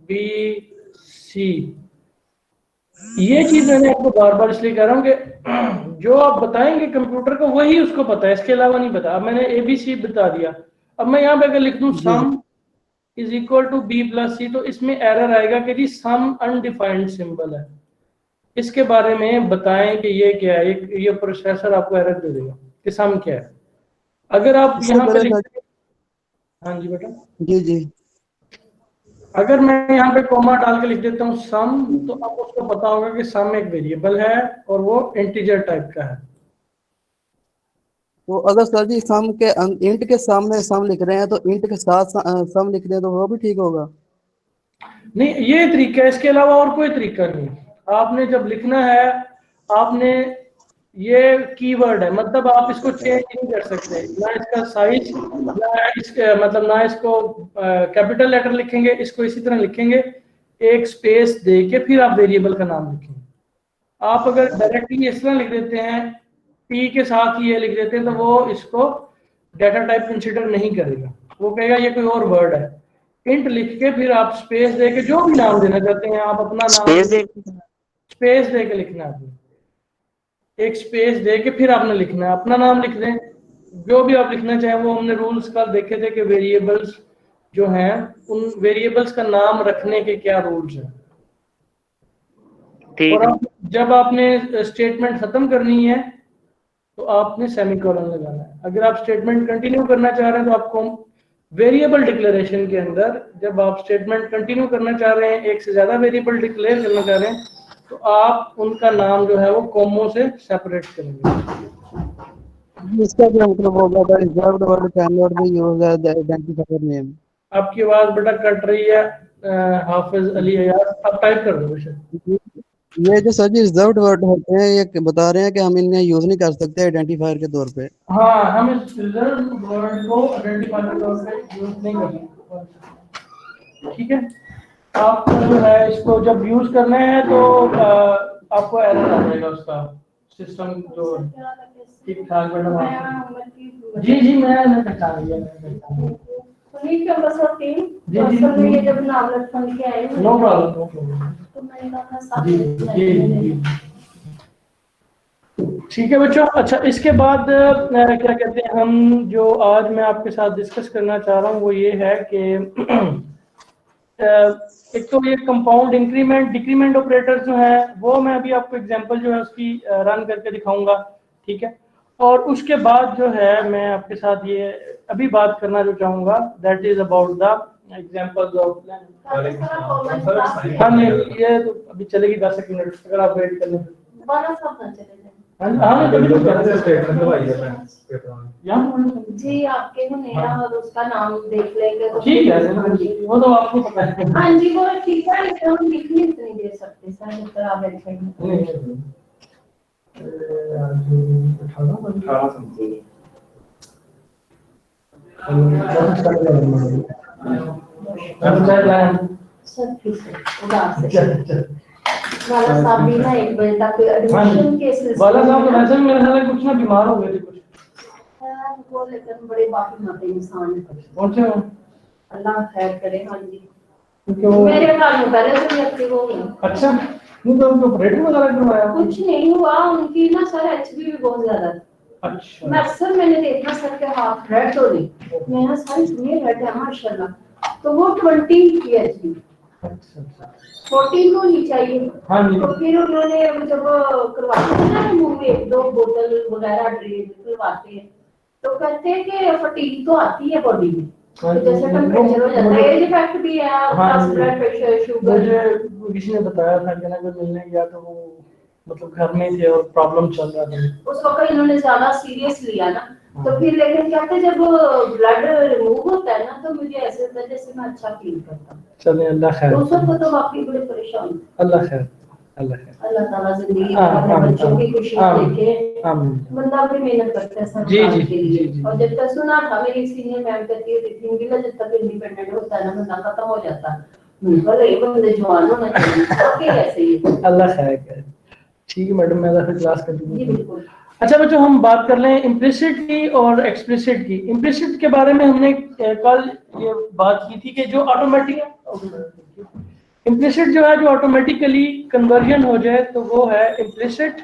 Speaker 1: b c, ये चीज मैंने आपको बार बार इसलिए कह रहा हूँ कि जो आप बताएंगे कंप्यूटर को वही उसको पता है, इसके अलावा नहीं पता। अब मैंने ABC बता दिया, अब मैं यहाँ पे अगर लिख दूं sum is equal to B plus C, तो इसमें एरर आएगा कि जी सम अनडिफाइंड सिंबल है, इसके बारे में बताएं कि ये क्या है। ये प्रोसेसर आपको एरर दे देगा कि सम क्या है। अगर आप
Speaker 9: इससे
Speaker 1: यहाँ पे
Speaker 9: पहले
Speaker 1: लिखते, हाँ जी बेटा,
Speaker 9: जी जी
Speaker 1: अगर मैं यहाँ पे कॉमा डाल के लिख देता हूँ सम, तो आपको उसको पता होगा कि सम एक वेरिएबल है और वो इंटीजर टाइप का है।
Speaker 9: तो अगर सर जी सम के इंट के सामने सम लिख रहे हैं तो इंट के साथ सम लिख रहे हैं तो वो भी ठीक होगा?
Speaker 1: नहीं, ये तरीका है, इसके अलावा और कोई तरीका नहीं। आपने जब लिखना है, आपने ये कीवर्ड है, मतलब आप इसको चेंज नहीं कर सकते, ना इसका साइज, ना इसके मतलब ना इसको कैपिटल लेटर लिखेंगे, इसको इसी तरह लिखेंगे, एक स्पेस दे के फिर आप वेरिएबल का नाम लिखेंगे। आप अगर डायरेक्टली इस तरह लिख देते हैं, P के साथ ये लिख देते हैं, तो वो इसको डाटा टाइप कंसीडर नहीं करेगा, वो कहेगा ये कोई और वर्ड है। इंट लिख के फिर आप स्पेस दे के जो भी नाम देना चाहते हैं आप अपना नाम स्पेस दे के लिखना है आपने, एक स्पेस दे के फिर आपने लिखना है, अपना नाम लिख दें, जो भी आप लिखना चाहें। वो हमने रूल्स कल देखे थे कि वेरिएबल्स जो हैं, उन वेरिएबल्स का नाम रखने के क्या रूल्स हैं। और आप जब आपने स्टेटमेंट खत्म करनी है तो आपने सेमीकोलन लगाना है। अगर आप स्टेटमेंट कंटिन्यू करना चाह रहे हैं तो आपको वेरिएबल डिक्लेरेशन के अंदर, जब आप स्टेटमेंट कंटिन्यू करना चाह रहे हैं, एक से ज्यादा वेरिएबल डिक्लेयर करना चाह रहे हैं, तो आप उनका नाम जो है वो कॉमो से सेपरेट करेंगे।
Speaker 9: इसका क्या मतलब होगा? The reserved word can not be used as the identifier name.
Speaker 1: आपकी आवाज बेटा कट रही है, हाफिज अली अयाज, आप टाइप कर दो बेशक।
Speaker 9: ये जो सर जी रिजर्व्ड वर्ड होते हैं ये बता रहे हैं कि हम इन्हें यूज नहीं कर सकते आइडेंटिफायर के तौर पे।
Speaker 1: हाँ, हम इस रिजर्व वर्ड को आइडेंटिफायर के तौर पे यूज नहीं कर सकते, ठीक है। आपको जो है इसको जब यूज करना है तो आपको एरर आ जाएगा, उसका सिस्टम जो ठीक ठाक मैडम। जी जी मैं पहचान लिया,
Speaker 10: उन्हीं के बस और टीम
Speaker 1: जी जी
Speaker 10: असल में ये जब नाम लिखने के आए
Speaker 1: नो प्रॉब्लम।
Speaker 10: तो मैंने कहा साथ
Speaker 1: जी जी ठीक है बच्चों। अच्छा, इसके बाद क्या कहते हैं, हम जो आज मैं आपके साथ डिस्कस करना चाह रहा हूँ वो ये है कि एक तो ये कंपाउंड इंक्रीमेंट डिक्रीमेंट ऑपरेटर्स जो है वो मैं अभी आपको एग्जांपल जो है उसकी रन करके दिखाऊंगा, ठीक है। और उसके बाद जो है मैं आपके साथ ये अभी बात करना जो चाहूंगा that is about the examples of. हाँ नहीं, ये तो अभी चलेगी 10 मिनट, अगर आप वेट कर लें।
Speaker 10: जी आपके को मेरा और उसका नाम देख लेंगे तो
Speaker 1: ठीक है, वो तो आपको पता है।
Speaker 10: हाँ जी वो ठीक है, लेकिन हम लिख नहीं दे सकते सर, जब तक आप वेरीफाई नहीं करें। सर ठीक है, उदास है वाला साहब भी ना 1 बजे तक एडमिशन के सिलसिले
Speaker 1: वाला साहब तो वैसे मेरे ख्याल में कुछ ना बीमार हो गए थे कुछ,
Speaker 10: वो लेकिन बड़े बाकी मत इंसान है।
Speaker 1: कौन से
Speaker 10: अल्लाह खैर करे। हाँ जी
Speaker 1: क्योंकि वो
Speaker 10: मेरे ख्याल में करे तो व्यक्ति वो
Speaker 1: अच्छा नहीं तो उनको ऑपरेशन वगैरह करवाया
Speaker 10: कुछ नहीं हुआ, उनकी ना सर एचबी भी बहुत ज्यादा है।
Speaker 1: अच्छा
Speaker 10: मैं अक्सर मैंने देखा सर के हाथ रेड हो रही, मेरा सारी सुनिए रेड है माशाल्लाह, तो वो 20 की एचबी,
Speaker 1: अच्छा
Speaker 10: 14 को ही चाहिए।
Speaker 1: हाँ जी।
Speaker 10: तो फिर उन्होंने जब करवाते हैं ना मुंह में 1-2 बोतल वगैरह ड्रिप करवाते हैं तो कहते हैं कि फटीग तो आती है बॉडी में, तो जैसे टेम्परेचर हो जाता है, एज इफेक्ट भी है, प्लस ब्लड प्रेशर शुगर।
Speaker 1: मुझे किसी ने बताया था कि ना कोई मिलने गया तो वो मतलब घर में थे और प्रॉब्लम चल रहा था
Speaker 10: उस वक्त इन्होंने ज्यादा सीरियस लिया ना, तो फिर लेकिन कहते जब ब्लड रिमूव होता है ना तो मुझे ऐसे होता है जैसे मैं अच्छा फील करता हूँ।
Speaker 1: चलिए अल्लाह खैर,
Speaker 10: तो उस वक्त तो वाकई बड़े परेशान।
Speaker 1: अल्लाह खैर, अल्लाह खैर,
Speaker 10: अल्लाह ताला जिंदगी अपने बच्चों की खुशी देखे। बंदा बड़ी मेहनत करता है सब के लिए। और जब तक सुना था मेरी सीनियर मैम कहती है जिंदगी में जब तक इंडिपेंडेंट होता है ना बंदा खत्म हो जाता है, भले ही बंदे जवान होना चाहिए ओके ऐसे ही।
Speaker 1: अल्लाह खैर करे। ठीक है मैडम, मैं फिर क्लास कंटिन्यू।
Speaker 10: जी बिल्कुल।
Speaker 1: अच्छा बच्चों, हम बात कर लें इम्प्लिसिट की और एक्सप्लिसिट की। इम्प्लिसिट के बारे में हमने कल ये बात की थी कि जो ऑटोमेटिक इम्प्लिसिट जो है, जो ऑटोमेटिकली कन्वर्जन हो जाए, तो वो है इम्प्लिसिट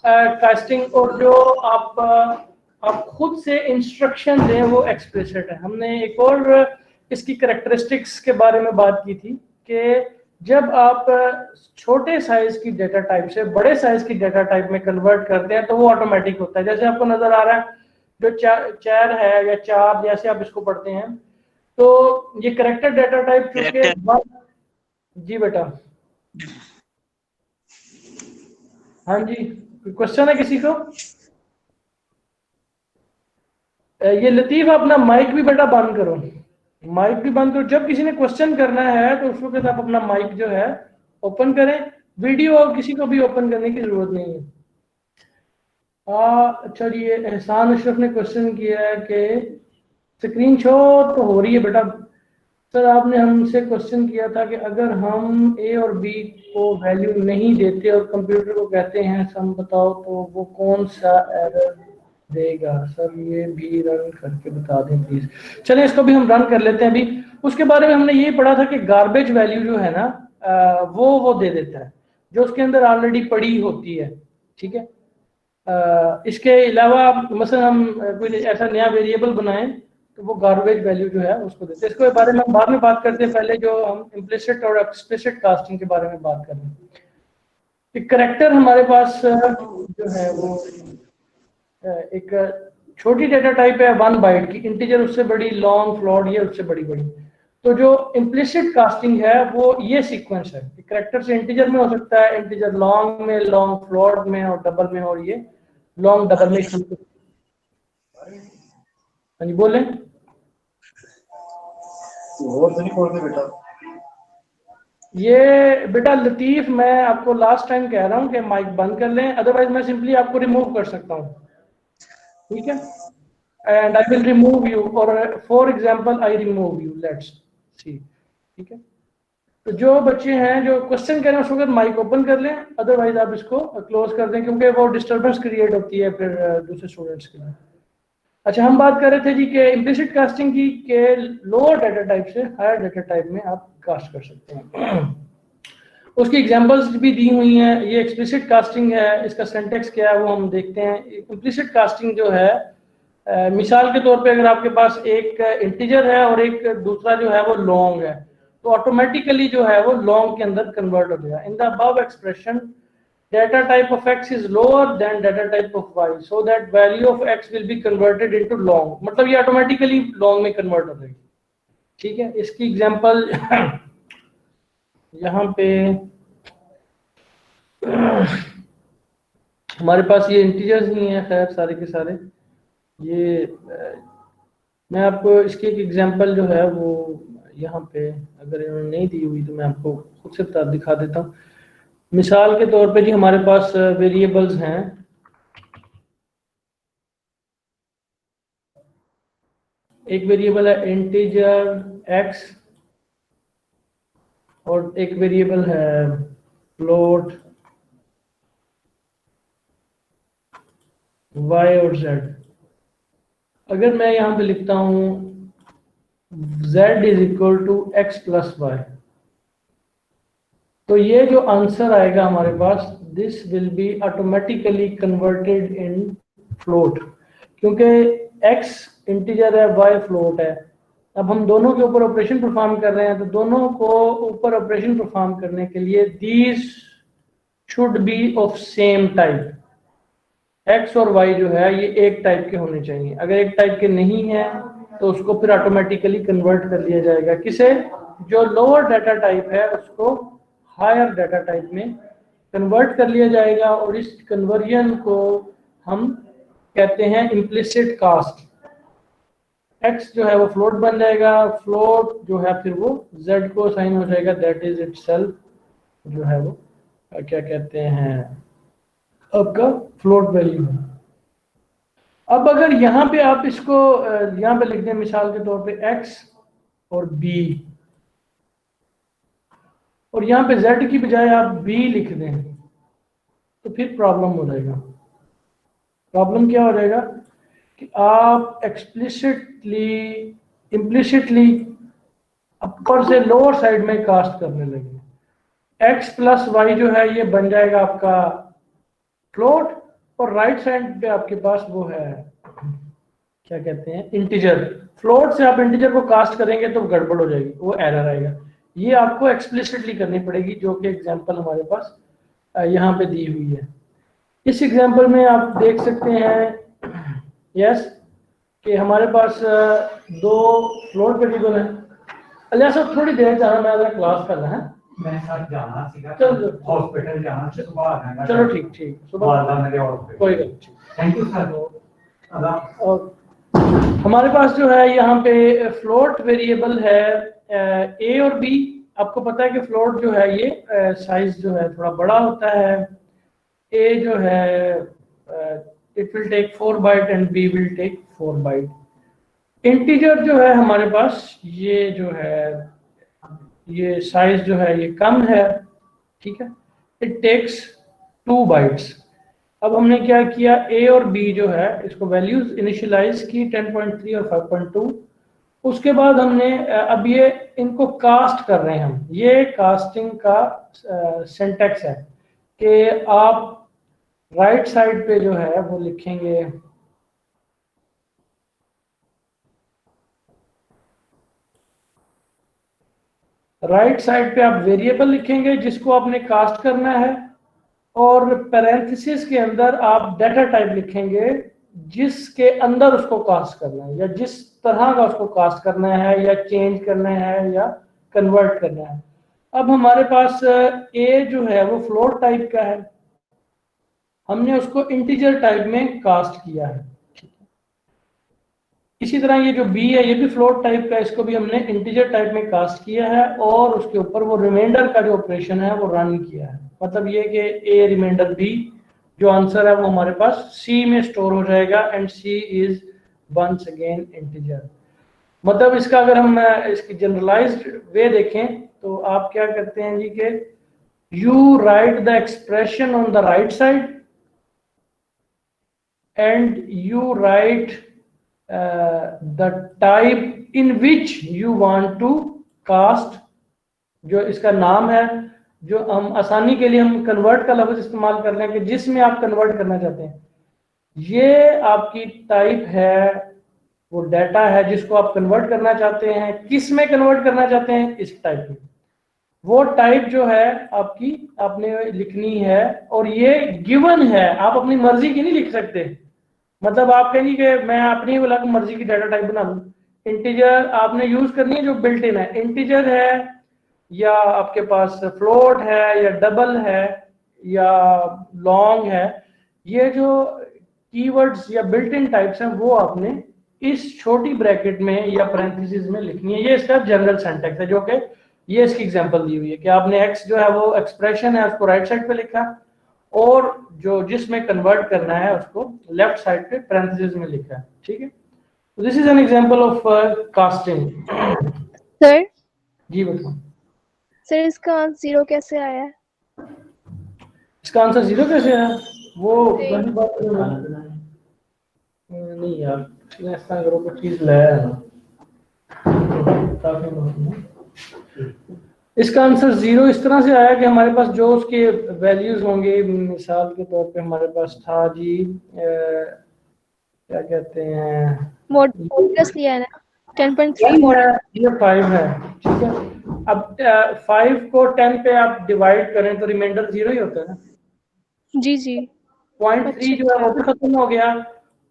Speaker 1: कास्टिंग। और जो आप खुद से इंस्ट्रक्शन दें वो एक्सप्लिसिट है। हमने एक और इसकी कैरेक्टरिस्टिक्स के बारे में बात की थी कि जब आप छोटे साइज की डेटा टाइप से बड़े साइज की डेटा टाइप में कन्वर्ट करते हैं तो वो ऑटोमेटिक होता है। जैसे आपको नजर आ रहा है जो चार है या चार, जैसे आप इसको पढ़ते हैं, तो ये करेक्टर डेटा टाइप चूंकि जी बेटा, हाँ जी, क्वेश्चन है किसी को? ये लतीफ अपना माइक भी बेटा बंद करो, माइक भी बंद करो। जब किसी ने क्वेश्चन करना है तो उस वक्त आप अपना माइक जो है ओपन करें। वीडियो और किसी को भी ओपन करने की जरूरत नहीं है। अच्छा जी, ये एहसान अशरफ ने क्वेश्चन किया है कि स्क्रीन शॉट तो हो रही है बेटा। सर आपने हमसे क्वेश्चन किया था कि अगर हम ए और बी को वैल्यू नहीं देते और कंप्यूटर को कहते हैं सम बताओ, तो वो कौन सा एरर देगा? सर ये भी रन करके बता दें प्लीज। चलिए इसको भी हम रन कर लेते हैं अभी। उसके बारे में हमने ये पढ़ा था कि गार्बेज वैल्यू जो है ना, वो दे देता है जो उसके अंदर ऑलरेडी पड़ी होती है, ठीक है। इसके अलावा मसलन हम कोई ऐसा नया वेरिएबल बनाएं तो वो गार्बेज वैल्यू जो है उसको देते हैं। इसके बारे में हम बाद में बात करते हैं, पहले जो हम इम्प्लिसिट और एक्सप्लिसिट कास्टिंग के बारे में बात कर रहे हैं। करेक्टर हमारे पास जो है वो एक छोटी डेटा टाइप है 1 बाइट की, इंटीजर उससे बड़ी, लॉन्ग, फ्लोट ये उससे बड़ी। तो जो इम्प्लिसिट कास्टिंग है वो ये सीक्वेंस है। करेक्टर से इंटीजर में हो सकता है, इंटीजर लॉन्ग में, लॉन्ग फ्लोट में और डबल में, और ये लॉन्ग डबल में। हाँ जी बोले।
Speaker 9: और नहीं पढ़ते बेटा।
Speaker 1: ये बेटा लतीफ, मैं आपको लास्ट टाइम कह रहा हूँ कि माइक बंद कर लें, अदरवाइज मैं सिंपली आपको रिमूव कर सकता हूँ, ठीक है। And I will remove you, और for example I remove you, let's see, ठीक है। तो जो बच्चे हैं जो क्वेश्चन कह रहे हैं उस वक्त माइक ओपन कर लें, अदरवाइज आप इसको क्लोज कर दें, क्योंकि वो डिस्टर्बेंस क्रिएट होती है फिर दूसरे स्टूडेंट्स के लिए। अच्छा, हम बात कर रहे थे जी कि इम्प्लिसिट कास्टिंग की के लोअर डेटा टाइप से हायर डेटा टाइप में आप कास्ट कर सकते हैं। उसकी एग्जांपल्स भी दी हुई हैं। ये एक्सप्लिसिट कास्टिंग है, इसका सिंटैक्स क्या है वो हम देखते हैं। इम्प्लिसिट कास्टिंग जो है, मिसाल के तौर पे अगर आपके पास एक इंटीजर है और एक दूसरा जो है वो लॉन्ग है, तो ऑटोमेटिकली जो है वो लॉन्ग के अंदर कन्वर्ट हो जाएगा। In the above expression data type of x is lower than data type of y, so that value of x will be converted into long, मतलब ये ऑटोमेटिकली long में कन्वर्ट हो जाएगी, ठीक है। इसकी एग्जांपल यहाँ पे हमारे पास ये इंटीजर्स नहीं है, खैर सारे के सारे। ये मैं आपको इसकी एक एग्जांपल जो है वो यहाँ पे अगर इन्होंने नहीं दी हुई तो मैं आपको खुद से दिखा देता हूँ। मिसाल के तौर पे जी हमारे पास वेरिएबल्स हैं, एक वेरिएबल है इंटीजर x और एक वेरिएबल है फ्लोट y और z। अगर मैं यहाँ पे लिखता हूँ z is equal to x plus Y, तो ये जो आंसर आएगा हमारे पास, this will be automatically converted in float, क्योंकि x इंटीजर है, y फ्लोट है। अब हम दोनों के ऊपर ऑपरेशन परफॉर्म कर रहे हैं, तो दोनों को ऊपर ऑपरेशन परफॉर्म करने के लिए these should be of same type. x और y जो है ये एक टाइप के होने चाहिए। अगर एक टाइप के नहीं है तो उसको फिर ऑटोमेटिकली कन्वर्ट कर लिया जाएगा। किसे? जो लोअर डाटा टाइप है उसको हायर डाटा टाइप में कन्वर्ट कर लिया जाएगा, और इस कन्वर्जन को हम कहते हैं इम्प्लिसिट कास्ट। x जो है वो फ्लोट बन जाएगा, फ्लोट जो है फिर वो z को असाइन हो जाएगा, दैट इज इटसेल्फ जो है वो क्या कहते हैं आपका फ्लोट वैल्यू है। अब अगर यहाँ पे आप इसको यहाँ पे लिख दें मिसाल के तौर पे x और b, और यहाँ पे z की बजाय आप b लिख दें, तो फिर प्रॉब्लम हो जाएगा। प्रॉब्लम क्या हो जाएगा कि आप इम्प्लिसिटली अपर से लोअर साइड में कास्ट करने लगे। x प्लस वाई जो है ये बन जाएगा आपका फ्लोट, और राइट साइड पे आपके पास वो है क्या कहते हैं इंटीजर। फ्लोट से आप इंटीजर को कास्ट करेंगे तो गड़बड़ हो जाएगी, वो एरर आएगा। ये आपको एक्सप्लिसिटली करनी पड़ेगी, जो कि एग्जांपल हमारे पास यहाँ पे दी हुई है। इस एग्जांपल में आप देख सकते हैं यस कि हमारे पास दो फ्लोट वेरिएबल है। अलिया साहब थोड़ी देर जाना, मैं अगर क्लास करना है,
Speaker 5: मैं साथ जाना सीधा,
Speaker 1: चलो
Speaker 5: हॉस्पिटल जाना से सुबह आ जाएगा।
Speaker 1: चलो ठीक सुबह
Speaker 5: मेरे हॉस्पिटल।
Speaker 1: कोई गल नहीं।
Speaker 5: Thank you sir.
Speaker 1: और हमारे पास जो है यहाँ पे फ्लोट वेरिएबल है ए और बी। आपको पता है कि फ्लोट जो है ये साइज जो है थोड़ा बड़ा होता है। ए जो है it will take 4 byte and b will take 4 byte. Integer जो है हमारे पास ये जो है ये साइज जो है ये कम है, ठीक है, इट टेक्स 2 बाइट्स। अब हमने क्या किया, ए और बी जो है इसको वैल्यूज इनिशियलाइज की 10.3 और 5.2। उसके बाद हमने अब ये इनको कास्ट कर रहे हैं हम। ये कास्टिंग का सिंटैक्स है कि आप राइट साइड पे जो है वो लिखेंगे राइट साइड पे आप वेरिएबल लिखेंगे जिसको आपने कास्ट करना है, और पैरेंथेसिस के अंदर आप डाटा टाइप लिखेंगे जिसके अंदर उसको कास्ट करना है, या जिस तरह का उसको कास्ट करना है, या चेंज करना है, या कन्वर्ट करना है। अब हमारे पास ए जो है वो फ्लोट टाइप का है, हमने उसको इंटीजर टाइप में कास्ट किया है। इसी तरह ये जो बी है ये भी फ्लोट टाइप का, इसको भी हमने इंटीजर टाइप में कास्ट किया है, और उसके ऊपर वो रिमाइंडर का जो ऑपरेशन है वो रन किया है। मतलब ये कि ए रिमाइंडर बी, जो आंसर है वो हमारे पास सी में स्टोर हो जाएगा, and c is once again integer. मतलब इसका अगर हम इसकी जनरलाइज्ड वे देखें तो आप क्या करते हैं जी कि you right the expression on the right side and you right the type in which you want to cast, जो इसका नाम है, जो हम आसानी के लिए हम कन्वर्ट का लफ्ज इस्तेमाल कर रहे हैं कि जिसमें आप कन्वर्ट करना चाहते हैं। ये आपकी टाइप है, वो डाटा है जिसको आप कन्वर्ट करना चाहते हैं। किस में कन्वर्ट करना चाहते हैं? इस टाइप में। वो टाइप जो है आपकी आपने लिखनी है, और ये गिवन है, आप अपनी मर्जी की नहीं लिख सकते। मतलब आप कहेंगे कि मैं अपनी अलग मर्जी की डाटा टाइप बना लूं। इंटीजर आपने यूज करनी है जो बिल्ट इन है। इंटीजर है, या आपके पास फ्लोट है, या डबल है, या लॉन्ग है, ये जो कीवर्ड्स या बिल्ट इन टाइप्स हैं वो आपने इस छोटी ब्रैकेट में या पैरेंथेसिस में लिखनी है। ये इसका जनरल सिंटैक्स है, जो कि ये इसकी एग्जांपल दी हुई है कि आपने एक्स जो है वो एक्सप्रेशन है उसको राइट साइड पे लिखा, और जो जिसमें कन्वर्ट करना है उसको लेफ्ट साइड पे पैरेंथेसिस में लिखा है। ठीक है, तो this is an example of casting.
Speaker 4: Sir
Speaker 1: ji बताओ।
Speaker 4: सर इसका आंसर 0 कैसे आया है?
Speaker 1: इसका आंसर 0 कैसे है? वो
Speaker 4: जी।
Speaker 1: वही बात नहीं यार, ऐसा करो कोई चीज ले इसका आंसर 0 इस तरह से आया कि हमारे पास जो उसके वैल्यूज होंगे, मिसाल के तौर पे हमारे पास था जी क्या कहते हैं
Speaker 4: मॉडुलस लिया है ना 10.3
Speaker 1: ये 5 है। ठीक है, अब 5 को 10 पे आप डिवाइड करें तो रिमाइंडर 0 ही होता है ना।
Speaker 4: जी जी।
Speaker 1: 0.3 जो है वो भी खत्म हो गया,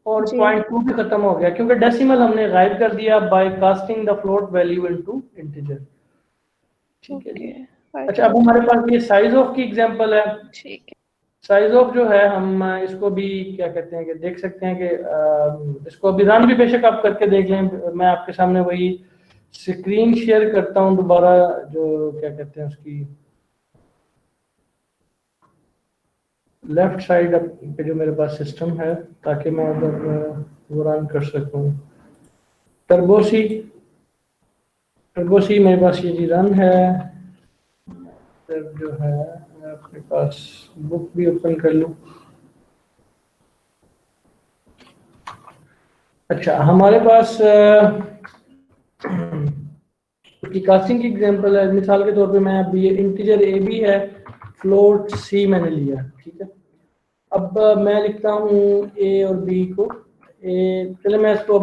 Speaker 1: और 0.2 भी खत्म हो गया, क्योंकि डेसिमल हमने गायब कर दिया by casting the float value into integer. ठीक है जी। अच्छा, अब हमारे पास ये साइज ऑफ की एग्जांपल है।
Speaker 4: ठीक है।
Speaker 1: साइज ऑफ जो है हम इसको भी क्या कहते हैं कि देख सकते हैं कि इसको अभी रन भी बेशक आप करके देख लें। मैं आपके सामने वही स्क्रीन शेयर करता हूं दोबारा, जो क्या कहते हैं उसकी लेफ्ट साइड पे जो मेरे पास सिस्टम है, ताकि मैं अगर वो रन कर सकूं। टर्बोसी मेरे पास ये जी रन है। फिर जो है मैं अपने पास बुक भी ओपन कर लूं। अच्छा, हमारे पास की कास्टिंग की एग्जांपल है। मिसाल के तौर पे मैं अभी ये इंटीजर ए बी है, फ्लोट सी मैंने लिया, ठीक है। अब मैं लिखता हूँ ए और बी को, ए चले मैं इसको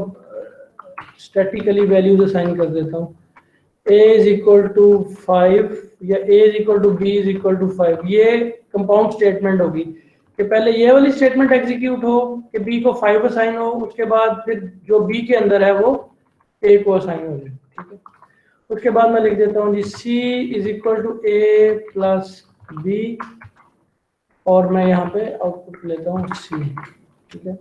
Speaker 1: स्टैटिकली वैल्यूज असाइन कर देता हूँ। a इज इक्वल टू 5 या a is equal to b is equal to 5, ये कंपाउंड स्टेटमेंट होगी कि पहले ये वाली स्टेटमेंट एग्जीक्यूट हो कि b को 5 असाइन हो, उसके बाद फिर जो b के अंदर है वो a को असाइन हो जाए, ठीक है। उसके बाद मैं लिख देता हूँ जी c is equal to a plus b, और मैं यहाँ पे आउटपुट लेता हूँ c, ठीक है।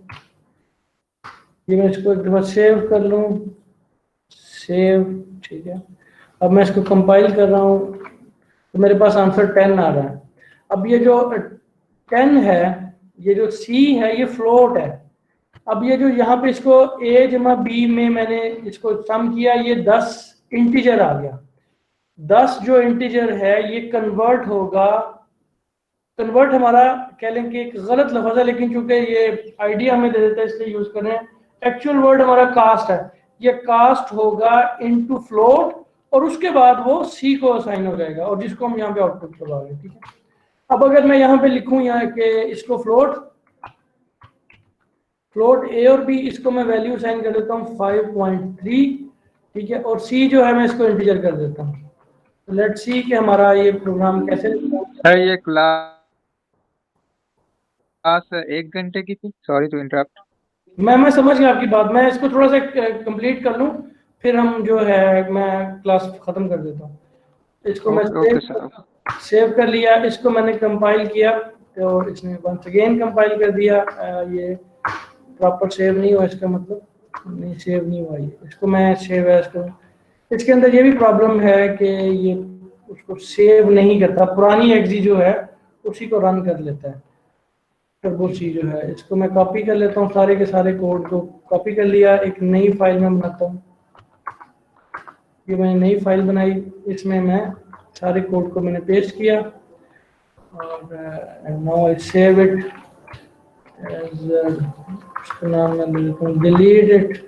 Speaker 1: ये मैं इसको एक दफा सेव कर लूँ, सेव, ठीक है। अब मैं इसको कंपाइल कर रहा हूँ तो मेरे पास आंसर 10 आ रहा है। अब ये जो 10 है, ये जो c है ये फ्लोट है। अब ये जो यहाँ पे इसको a जमा b में मैंने इसको सम किया, ये 10 इंटीजर आ गया। 10 जो इंटीजर है ये कन्वर्ट होगा, कन्वर्ट हमारा कह लें कि एक गलत लफ्ज है, लेकिन चूंकि ये आइडिया हमें दे देता है इसलिए यूज कर रहे हैं। एक्चुअल वर्ड हमारा कास्ट है, ये कास्ट होगा इनटू फ्लोट, और उसके बाद वो सी को असाइन हो जाएगा, और जिसको हम यहाँ पे आउटपुट करवा रहे हैं, ठीक है। अब अगर मैं यहाँ पे लिखूं यहाँ के इसको फ्लोट ए और बी, इसको मैं वैल्यू असाइन कर देता हूँ 5.3, ठीक है, और सी जो है मैं इसको इंटीजर कर देता हूँ। तो लेट्स सी कि हमारा ये प्रोग्राम कैसे
Speaker 11: है। ये क्लास 1 घंटे की थी, सॉरी टू इंटरप्ट।
Speaker 1: मैं समझ गया आपकी बात, मैं इसको थोड़ा सा कंप्लीट कर लूं, फिर हम जो है मैं क्लास खत्म कर देता हूँ। इसको मैं सेव कर लिया, इसको मैंने कंपाइल किया तो इसने वंस अगेन कंपाइल कर दिया। ये प्रॉपर सेव नहीं हुआ, इसका मतलब नहीं सेव नहीं हुआ ये, इसको मैं सेव है इसको। इसके अंदर ये भी प्रॉब्लम है कि ये उसको सेव नहीं करता, पुरानी एक्जी जो है उसी को रन कर लेता है, टर्बो सी जो है। इसको मैं कॉपी कर लेता हूँ, सारे के सारे कोड को कॉपी कर लिया, एक नई फाइल में बनाता हूँ। ये मैंने नई फाइल बनाई, इसमें मैं सारे कोड को मैंने पेस्ट किया, और now I save it as, इसका नाम मैं दे देता हूँ डिलीट इट।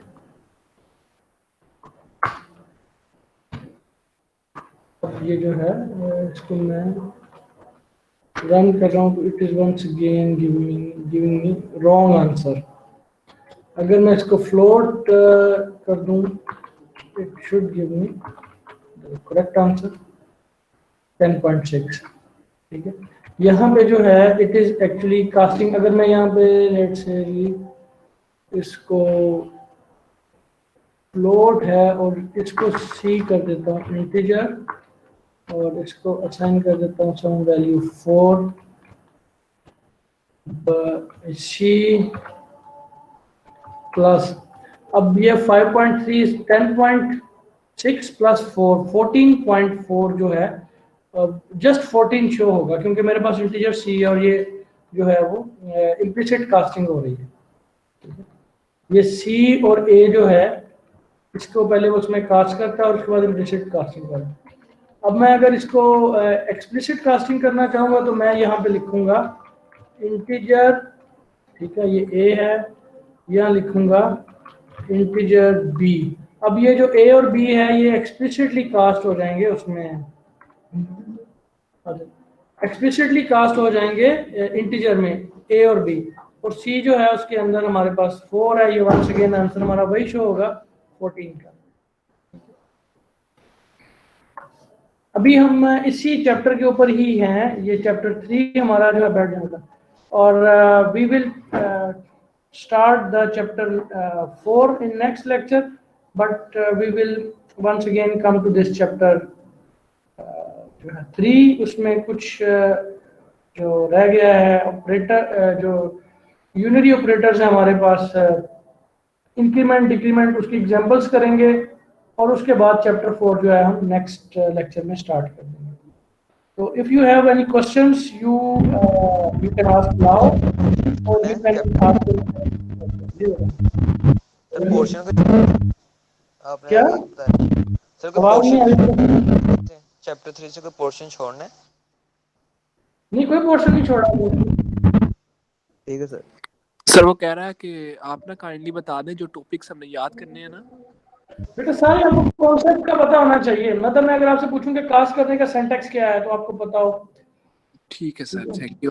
Speaker 1: अब ये जो है इसको मैं रन कर रहा हूँ तो it is once again giving me wrong answer. अगर मैं इसको फ्लोट कर दूं, it should give me correct answer 10.6, ठीक है। यहाँ पे जो है इट इज एक्चुअली कास्टिंग। अगर मैं यहाँ पे लेट्स से इसको फ्लोट है और इसको सी कर देता हूँ इंटीजर, और इसको असाइन कर देता हूँ सम वैल्यू 4, सी प्लस, अब ये 5.3 10.6 प्लस 4 14.4 जो है, जस्ट 14 शो होगा क्योंकि मेरे पास इंटीजर सी है, और ये जो है वो इम्प्लिसिट कास्टिंग हो रही है। ये सी और ए जो है इसको पहले वो उसमें कास्ट करता है और उसके बाद इम्प्लिसिट कास्टिंग करता है। अब मैं अगर इसको एक्सप्लिसिट कास्टिंग करना चाहूँगा तो मैं यहाँ पे लिखूँगा इंटीजर, ठीक है, ये ए है, यहाँ लिखूँगा इंटीजर बी। अब ये जो ए और बी है ये एक्सप्लिसिटली कास्ट हो जाएंगे, उसमें एक्सप्लिसिटली कास्ट हो जाएंगे इंटीजर में ए और बी, और सी जो है उसके अंदर हमारे पास 4 है। ये वंस अगेन आंसर हमारा वही शो होगा 14 का। अभी हम इसी चैप्टर के ऊपर ही हैं, ये चैप्टर 3 हमारा जो है बैठ जाएगा, और we will start the chapter 4 in next lecture, but we will once again come to this chapter 3। उसमें कुछ जो रह गया है ऑपरेटर, जो यूनरी ऑपरेटर्स हैं हमारे पास, इंक्रीमेंट डिक्रीमेंट, उसकी एग्जांपल्स करेंगे, और उसके बाद चैप्टर 4 जो है हम नेक्स्ट लेक्चर में स्टार्ट कर देंगे। तो if you have any questions you can ask now, और you can ask
Speaker 3: sir portion आपने
Speaker 1: क्या
Speaker 3: सर कोई पोर्शन चैप्टर 3 से कोई पोर्शन छोड़ना है?
Speaker 1: नहीं, कोई पोर्शन नहीं छोड़ा।
Speaker 3: ठीक है सर।
Speaker 12: सर वो कह रहा है कि आप ना काइंडली बता दें जो टॉपिक्स हमने याद करने हैं ना,
Speaker 1: बेटा सारे आपको कॉन्सेप्ट का पता होना चाहिए। मतलब मैं अगर आपसे पूछूं कि कास्ट करने का सिंटैक्स क्या है तो आपको पता हो।
Speaker 12: ठीक है सर, थैंक यू।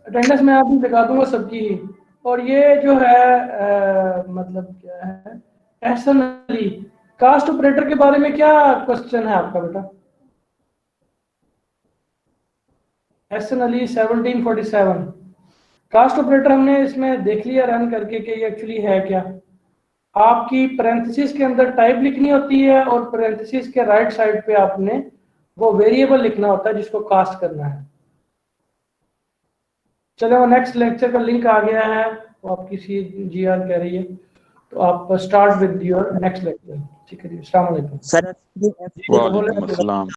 Speaker 1: अटेंडेंस मैं आप भी लगा दूंगा सबकी ही। और ये जो है मतलब क्या है एहसन अली, कास्ट ऑपरेटर के बारे में क्या क्वेश्चन है आपका बेटा? एहसन अली 1747, कास्ट ऑपरेटर हमने इसमें देख लिया रन करके कि ये एक्चुअली है क्या। आपकी पैरेंथेसिस के अंदर टाइप लिखनी होती है और पैरेंथेसिस के राइट साइड पे आपने वो वेरिएबल लिखना होता है जिसको कास्ट करना है। चलो वो नेक्स्ट लेक्चर का लिंक आ गया है, वो आपकी CGR कह रही है, तो आप start with your next lecture. ठीक है जी, अस्सलाम वालेकुम
Speaker 13: सर
Speaker 1: बोले।
Speaker 13: वालेकुम अस्सलाम।